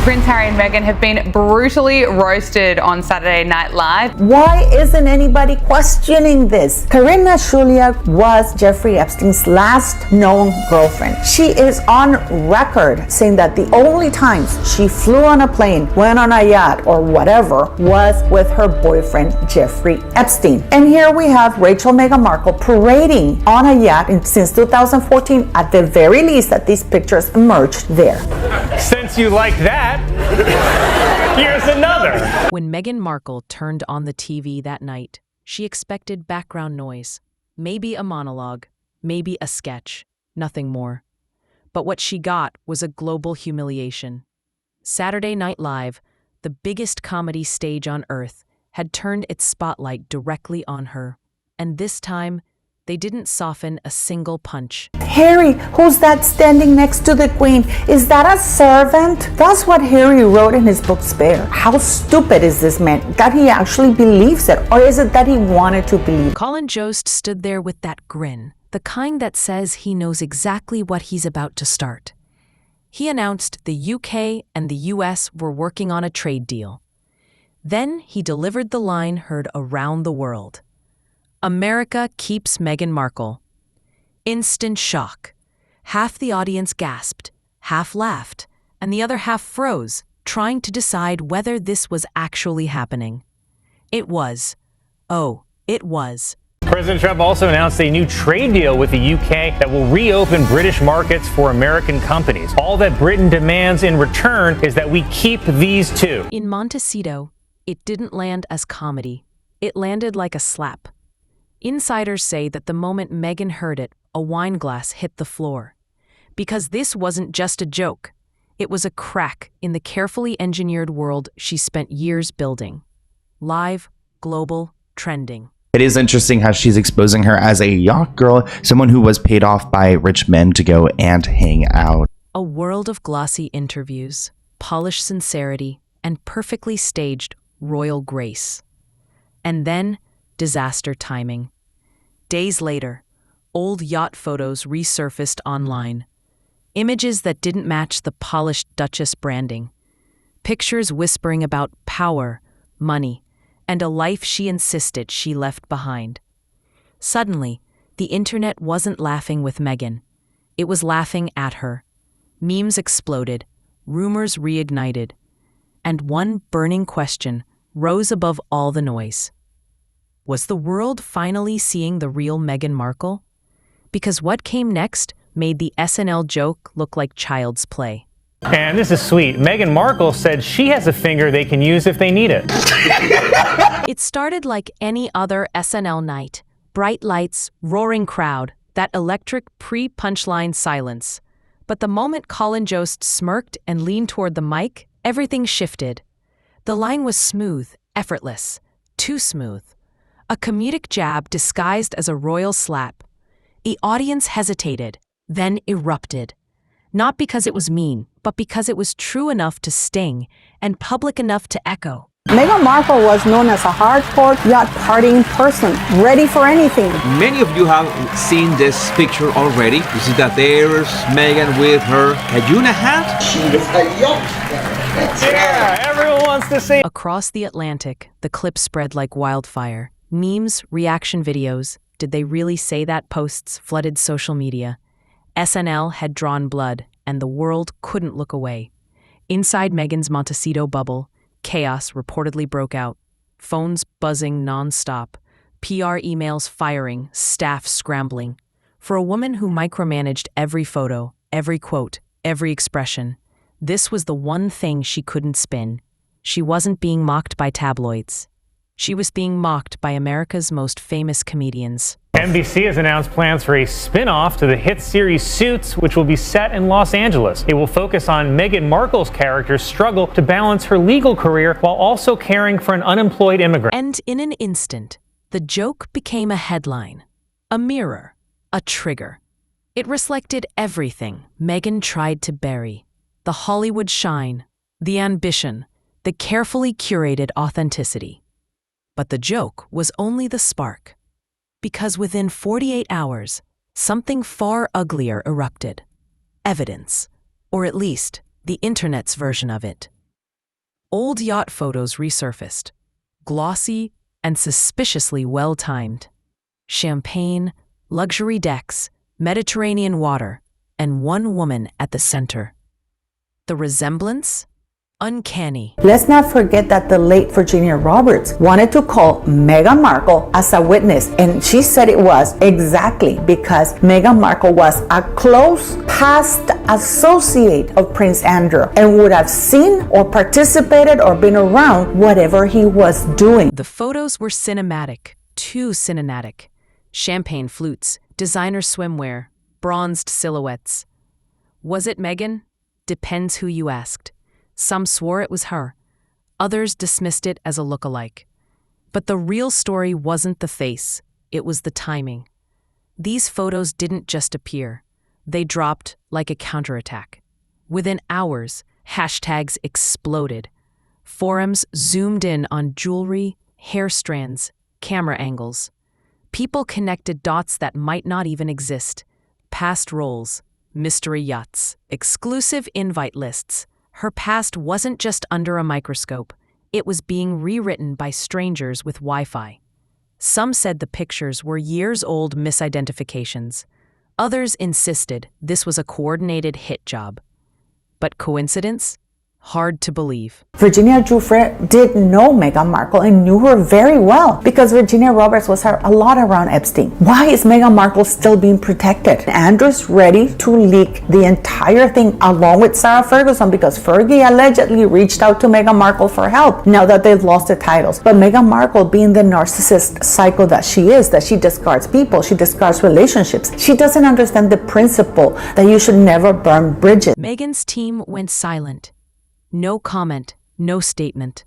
Prince Harry and Meghan have been brutally roasted on Saturday Night Live. Why isn't anybody questioning this? Karina Shuliak was Jeffrey Epstein's last known girlfriend. She is on record saying that the only times she flew on a plane, went on a yacht, or whatever was with her boyfriend, Jeffrey Epstein. And here we have Rachel Meghan Markle parading on a yacht since 2014. At the very least, that these pictures emerged there. Since you like that, here's another. When Meghan Markle turned on the TV that night, she expected background noise, maybe a monologue, maybe a sketch, nothing more. But what she got was a global humiliation. Saturday Night Live, the biggest comedy stage on earth, had turned its spotlight directly on her. And this time, they didn't soften a single punch. Harry, who's that standing next to the Queen? Is that a servant? That's what Harry wrote in his book Spare. How stupid is this man that he actually believes it? Or is it that he wanted to believe? Colin Jost stood there with that grin, the kind that says he knows exactly what he's about to start. He announced the UK and the US were working on a trade deal. Then he delivered the line heard around the world. America keeps Meghan Markle. Instant shock. Half the audience gasped, half laughed, and the other half froze, trying to decide whether this was actually happening. It was. Oh, it was. President Trump also announced a new trade deal with the UK that will reopen British markets for American companies. All that Britain demands in return is that we keep these two. In Montecito, it didn't land as comedy. It landed like a slap. Insiders say that the moment Meghan heard it, a wine glass hit the floor. Because this wasn't just a joke. It was a crack in the carefully engineered world she spent years building. Live, global, trending. It is interesting how she's exposing her as a yacht girl, someone who was paid off by rich men to go and hang out. A world of glossy interviews, polished sincerity, and perfectly staged royal grace. And then, disaster timing. Days later, old yacht photos resurfaced online. Images that didn't match the polished Duchess branding. Pictures whispering about power, money, and a life she insisted she left behind. Suddenly, the internet wasn't laughing with Meghan. It was laughing at her. Memes exploded, rumors reignited, and one burning question rose above all the noise. Was the world finally seeing the real Meghan Markle? Because what came next made the SNL joke look like child's play. And this is sweet. Meghan Markle said she has a finger they can use if they need it. It started like any other SNL night. Bright lights, roaring crowd, that electric pre-punchline silence. But the moment Colin Jost smirked and leaned toward the mic, everything shifted. The line was smooth, effortless, too smooth. A comedic jab disguised as a royal slap. The audience hesitated, then erupted. Not because it was mean, but because it was true enough to sting and public enough to echo. Meghan Markle was known as a hardcore yacht partying person, ready for anything. Many of you have seen this picture already. You see that there's Meghan with her Cayuna hat. She was a yacht. Yeah, everyone wants to see. Across the Atlantic, the clip spread like wildfire. Memes, reaction videos, did they really say that? Posts flooded social media. SNL had drawn blood, and the world couldn't look away. Inside Meghan's Montecito bubble, chaos reportedly broke out. Phones buzzing non-stop, PR emails firing, staff scrambling. For a woman who micromanaged every photo, every quote, every expression, this was the one thing she couldn't spin. She wasn't being mocked by tabloids. She was being mocked by America's most famous comedians. NBC has announced plans for a spin-off to the hit series Suits, which will be set in Los Angeles. It will focus on Meghan Markle's character's struggle to balance her legal career while also caring for an unemployed immigrant. And in an instant, the joke became a headline, a mirror, a trigger. It reflected everything Meghan tried to bury: the Hollywood shine, the ambition, the carefully curated authenticity. But the joke was only the spark. Because within 48 hours, something far uglier erupted. Evidence, or at least the internet's version of it. Old yacht photos resurfaced, glossy and suspiciously well-timed. Champagne, luxury decks, Mediterranean water, and one woman at the center. The resemblance? Uncanny. Let's not forget that the late Virginia Roberts wanted to call Meghan Markle as a witness, and she said it was exactly because Meghan Markle was a close past associate of Prince Andrew and would have seen or participated or been around whatever he was doing. The photos were cinematic, too cinematic. Champagne flutes, designer swimwear, bronzed silhouettes. Was it Meghan? Depends who you asked. Some swore it was her. Others dismissed it as a look-alike. But the real story wasn't the face, it was the timing. These photos didn't just appear. They dropped like a counterattack. Within hours, hashtags exploded. Forums zoomed in on jewelry, hair strands, camera angles. People connected dots that might not even exist. Past roles, mystery yachts, exclusive invite lists. Her past wasn't just under a microscope. It was being rewritten by strangers with Wi-Fi. Some said the pictures were years-old misidentifications. Others insisted this was a coordinated hit job. But coincidence? Hard to believe. Virginia Giuffre did know Meghan Markle and knew her very well because Virginia Roberts was a lot around Epstein. Why is Meghan Markle still being protected? Andrew's ready to leak the entire thing along with Sarah Ferguson because Fergie allegedly reached out to Meghan Markle for help now that they've lost the titles. But Meghan Markle, being the narcissist psycho that she is, that she discards people, she discards relationships, she doesn't understand the principle that you should never burn bridges. Meghan's team went silent. No comment, no statement.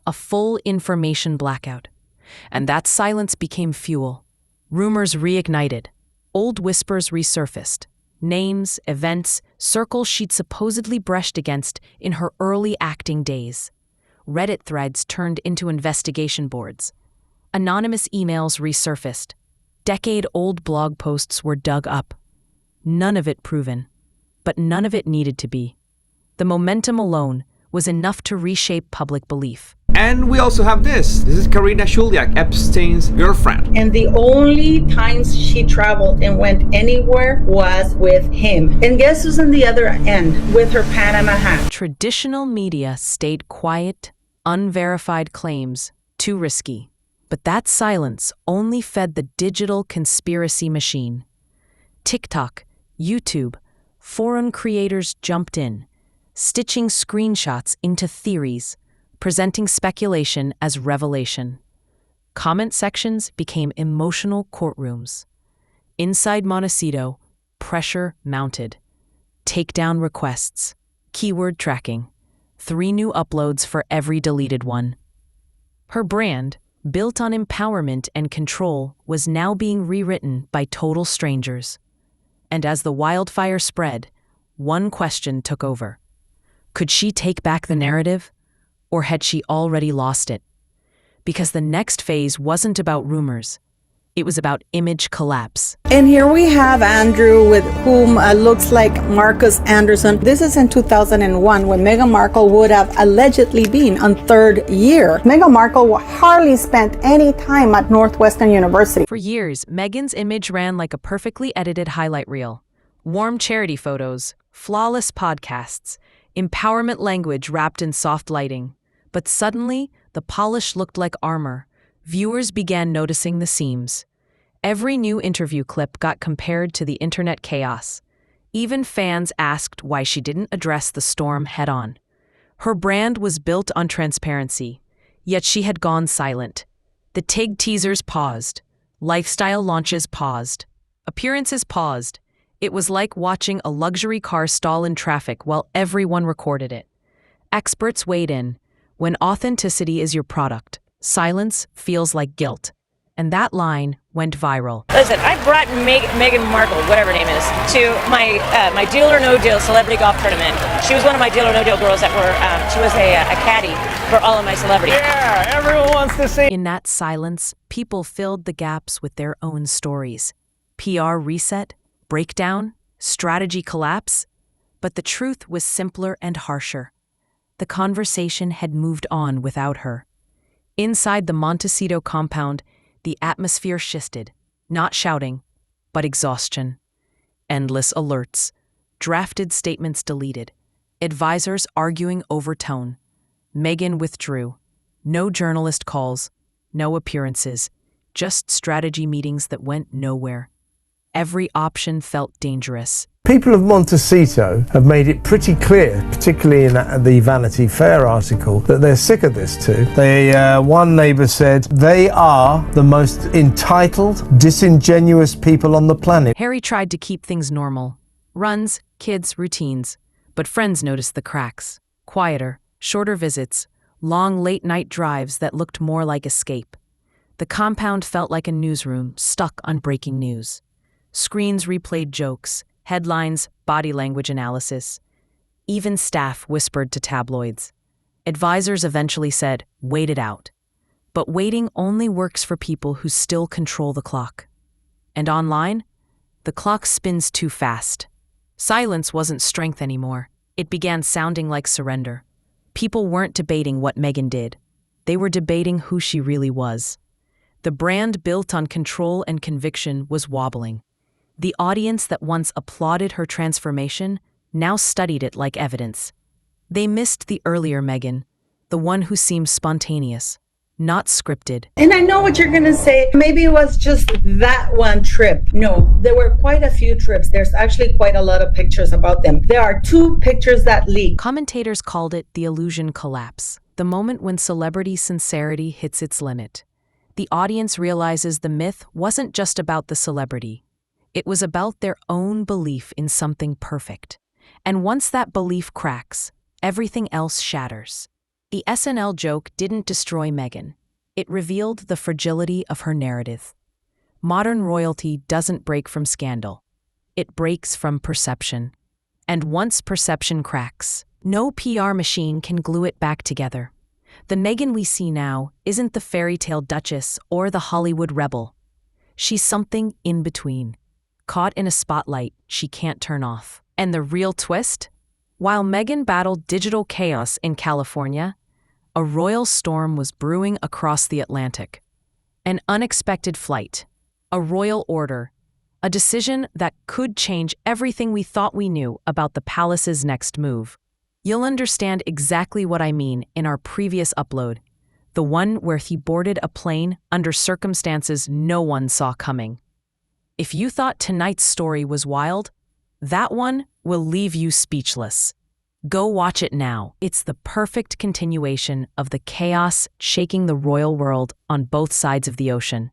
A full information blackout. And that silence became fuel. Rumors reignited. Old whispers resurfaced. Names, events, circles she'd supposedly brushed against in her early acting days. Reddit threads turned into investigation boards. Anonymous emails resurfaced. Decade-old blog posts were dug up. None of it proven, but none of it needed to be. The momentum alone was enough to reshape public belief. And we also have this. This is Karina Shuliak, Epstein's girlfriend. And the only times she traveled and went anywhere was with him. And guess who's on the other end with her Panama hat? Traditional media stayed quiet, unverified claims, too risky. But that silence only fed the digital conspiracy machine. TikTok, YouTube, foreign creators jumped in, stitching screenshots into theories, presenting speculation as revelation. Comment sections became emotional courtrooms. Inside Montecito, pressure mounted. Takedown requests, keyword tracking, 3 new uploads for every deleted one. Her brand, built on empowerment and control, was now being rewritten by total strangers. And as the wildfire spread, one question took over. Could she take back the narrative? Or had she already lost it? Because the next phase wasn't about rumors. It was about image collapse. And here we have Andrew, with whom looks like Marcus Anderson. This is in 2001 when Meghan Markle would have allegedly been on 3rd year. Meghan Markle hardly spent any time at Northwestern University. For years, Meghan's image ran like a perfectly edited highlight reel. Warm charity photos, flawless podcasts, empowerment language wrapped in soft lighting. But suddenly, the polish looked like armor. Viewers began noticing the seams. Every new interview clip got compared to the internet chaos. Even fans asked why she didn't address the storm head-on. Her brand was built on transparency, yet she had gone silent. The TIG teasers paused. Lifestyle launches paused. Appearances paused. It was like watching a luxury car stall in traffic while everyone recorded it. Experts weighed in. When authenticity is your product, silence feels like guilt. And that line went viral. Listen, I brought Meghan Markle, whatever her name is, to my Deal or No Deal celebrity golf tournament. She was one of my Deal or No Deal girls that were, she was a caddy for all of my celebrities. Yeah, everyone wants to say. In that silence, people filled the gaps with their own stories. PR reset, breakdown, strategy collapse. But the truth was simpler and harsher. the conversation had moved on without her. Inside the Montecito compound, the atmosphere shifted, not shouting, but exhaustion. Endless alerts, drafted statements deleted, advisors arguing over tone. Meghan withdrew. No journalist calls, no appearances, just strategy meetings that went nowhere. Every option felt dangerous. People of Montecito have made it pretty clear, particularly in the Vanity Fair article, that they're sick of this too. One neighbour said, they are the most entitled, disingenuous people on the planet. Harry tried to keep things normal. Runs, kids, routines. But friends noticed the cracks. Quieter, shorter visits, long late-night drives that looked more like escape. The compound felt like a newsroom stuck on breaking news. Screens replayed jokes, headlines, body language analysis. Even staff whispered to tabloids. Advisors eventually said, wait it out. But waiting only works for people who still control the clock. And online, the clock spins too fast. Silence wasn't strength anymore. It began sounding like surrender. People weren't debating what Meghan did. They were debating who she really was. The brand built on control and conviction was wobbling. The audience that once applauded her transformation now studied it like evidence. They missed the earlier Meghan, the one who seemed spontaneous, not scripted. And I know what you're going to say. Maybe it was just that one trip. No, there were quite a few trips. There's actually quite a lot of pictures about them. There are 2 pictures that leaked. Commentators called it the illusion collapse, the moment when celebrity sincerity hits its limit. The audience realizes the myth wasn't just about the celebrity. It was about their own belief in something perfect. And once that belief cracks, everything else shatters. The SNL joke didn't destroy Meghan. It revealed the fragility of her narrative. Modern royalty doesn't break from scandal. It breaks from perception. And once perception cracks, no PR machine can glue it back together. The Meghan we see now isn't the fairy tale duchess or the Hollywood rebel. She's something in between, caught in a spotlight she can't turn off. And the real twist? While Meghan battled digital chaos in California, a royal storm was brewing across the Atlantic. An unexpected flight, a royal order, a decision that could change everything we thought we knew about the palace's next move. You'll understand exactly what I mean in our previous upload, the one where he boarded a plane under circumstances no one saw coming. If you thought tonight's story was wild, that one will leave you speechless. Go watch it now. It's the perfect continuation of the chaos shaking the royal world on both sides of the ocean.